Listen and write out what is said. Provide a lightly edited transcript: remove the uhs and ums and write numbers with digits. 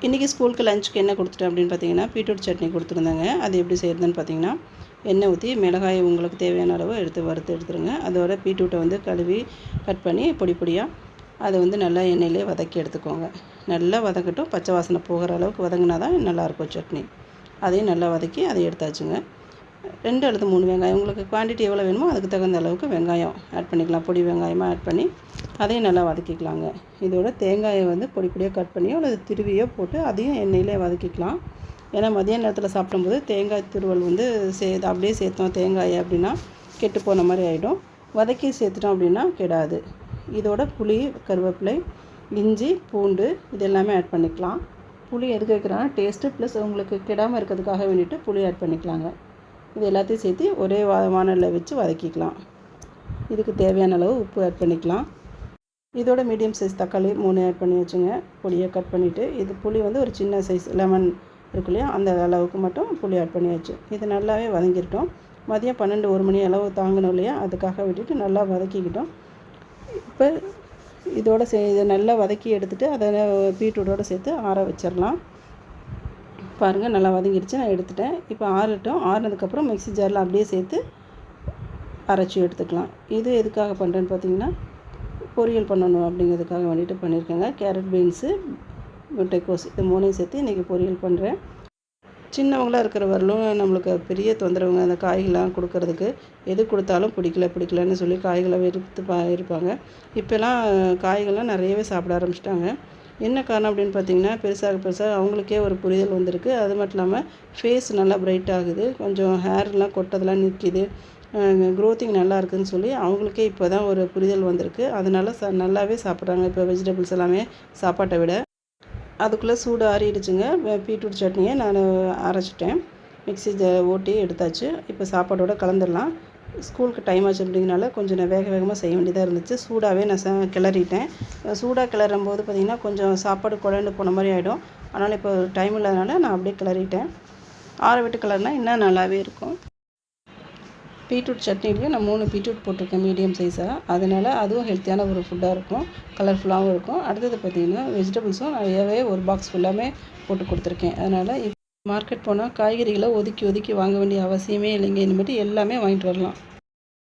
இன்றைக்கி ஸ்கூலுக்கு லஞ்சுக்கு என்ன கொடுத்துட்டேன் அப்படின்னு பார்த்தீங்கன்னா பீட்ரூட் சட்னி கொடுத்துருந்தாங்க. அது எப்படி செய்கிறதுன்னு பார்த்தீங்கன்னா, எண்ணெய் ஊற்றி மிளகாய் உங்களுக்கு தேவையான அளவு வறுத்து எடுத்துருங்க. அதோட பீட்ரூட்டை வந்து கழுவி கட் பண்ணி பொடி பொடியாக அதை வந்து நல்லா எண்ணெயிலே வதக்கி எடுத்துக்கோங்க. நல்லா வதக்கட்டும், பச்சை வாசனை போகிற அளவுக்கு வதங்கினா தான் நல்லாயிருக்கும் சட்னி. அதையும் நல்லா வதக்கி அதை எடுத்தாச்சுங்க. 2 அல்லது 3 வெங்காயம் உங்களுக்கு குவான்டிட்டி எவ்வளோ வேணுமோ அதுக்கு தகுந்த அளவுக்கு வெங்காயம் ஆட் பண்ணிக்கலாம். பொடி வெங்காயமாக ஆட் பண்ணி அதையும் நல்லா வதக்கிக்கலாங்க. இதோட தேங்காயை வந்து பொடி பொடியாக கட் பண்ணியோ அல்லது திருவியோ போட்டு அதையும் எண்ணெயிலே வதக்கிக்கலாம். ஏன்னா மதியான நேரத்தில் சாப்பிடும்போது தேங்காய் துருவல் வந்து அப்படியே சேர்த்தோம் தேங்காயை அப்படின்னா கெட்டு போன மாதிரி ஆகிடும். வதக்கி சேர்த்துட்டோம் அப்படின்னா கெடாது. இதோட புளி, கருவேப்பிலை, இஞ்சி, பூண்டு இது எல்லாமே ஆட் பண்ணிக்கலாம். புளி எதுக்கு வைக்கிறோன்னா டேஸ்ட்டு ப்ளஸ் உங்களுக்கு கெடாமல் இருக்கிறதுக்காக வேண்டிட்டு புளி ஆட் பண்ணிக்கலாங்க. இது எல்லாத்தையும் சேர்த்து ஒரே வானலில் வச்சு வதக்கிக்கலாம். இதுக்கு தேவையான அளவு உப்பு ஆட் பண்ணிக்கலாம். இதோட மீடியம் சைஸ் தக்காளி 3 ஆட் பண்ணி வச்சுங்க. பொடியை கட் பண்ணிவிட்டு இது புளி வந்து ஒரு சின்ன சைஸ் லெமன் இருக்கு இல்லையா, அந்த அளவுக்கு மட்டும் புளி ஆட் பண்ணியாச்சு. இது நல்லாவே வதங்கிட்டோம். மதியம் 12-1 மணி அளவு தாங்கணும் இல்லையா, அதுக்காக விட்டுட்டு நல்லா வதக்கிக்கிட்டோம். இப்போ இதோட இதை நல்லா வதக்கி எடுத்துகிட்டு அதை பீட்ரூட்டோடு சேர்த்து ஆற வச்சிடலாம். பாருங்கள் நல்லா வதங்கிடுச்சு, நான் எடுத்துட்டேன். இப்போ ஆறட்டும். ஆறினதுக்கப்புறம் மிக்ஸி ஜாரில் அப்படியே சேர்த்து அரைச்சி எடுத்துக்கலாம். இது எதுக்காக பண்ணுறேன்னு பார்த்தீங்கன்னா, பொரியல் பண்ணணும் அப்படிங்கிறதுக்காக வேண்டிட்டு பண்ணியிருக்கேங்க. கேரட், பீன்ஸு, முட்டைக்கோஸ் இது 3ஐயும் சேர்த்து இன்றைக்கி பொரியல் பண்ணுறேன். சின்னவங்களாக இருக்கிற வரலும் நம்மளுக்கு பெரிய தொந்தரவுங்க. அந்த காய்கள்லாம் கொடுக்கறதுக்கு எது கொடுத்தாலும் பிடிக்கலன்னு சொல்லி காய்களை வெறுத்து இருப்பாங்க. இப்போலாம் காய்கள்லாம் நிறையவே சாப்பிட ஆரம்பிச்சிட்டாங்க. என்ன காரணம் அப்படின்னு பார்த்தீங்கன்னா, பெருசாக அவங்களுக்கே ஒரு புரிதல் வந்திருக்கு. அது மட்டும் இல்லாமல் ஃபேஸ் நல்லா பிரைட் ஆகுது, கொஞ்சம் ஹேர்லாம் கொட்டதெல்லாம் நிற்கிது, க்ரோத்திங் நல்லா இருக்குதுன்னு சொல்லி அவங்களுக்கே இப்போ தான் ஒரு புரிதல் வந்திருக்கு. அதனால நல்லாவே சாப்பிட்றாங்க இப்போ வெஜிடபிள்ஸ் எல்லாமே சாப்பாட்டை விட. அதுக்குள்ளே சூடு ஆறிடுச்சுங்க. பீட்ரூட் சட்னியை நான் அரைச்சிட்டேன், மிக்ஸி ஓட்டி எடுத்தாச்சு. இப்போ சாப்பாடோடு கலந்துடலாம். ஸ்கூலுக்கு டைம் ஆச்சு அப்படிங்கிறனால கொஞ்சம் நான் வேகமாக செய்ய வேண்டியதாக இருந்துச்சு. சூடாகவே நான் கிளறிட்டேன். சூடாக கிளறும் போது பார்த்திங்கன்னா கொஞ்சம் சாப்பாடு குழண்டு போன மாதிரி ஆகிடும். அதனால் இப்போ டைம் இல்லாதனால நான் அப்படியே கிளறிட்டேன். ஆற விட்டு கிளறினா இன்னும் நல்லாவே இருக்கும். பீட்ரூட் சட்னிலையும் நான் 3 பீட்ரூட் போட்டிருக்கேன் மீடியம் சைஸாக. அதனால் அதுவும் ஹெல்த்தியான ஒரு ஃபுட்டாக இருக்கும், கலர்ஃபுல்லாகவும் இருக்கும். அடுத்தது பார்த்திங்கன்னா வெஜிடபிள்ஸும் நிறையவே ஒரு பாக்ஸ் ஃபுல்லாமே போட்டு கொடுத்துருக்கேன். அதனால் மார்க்கெட் போனால் காய்கறிகளை ஒதுக்கி வாங்க வேண்டிய அவசியமே இல்லைங்க. இனிமேட்டு எல்லாமே வாங்கிட்டு வரலாம்.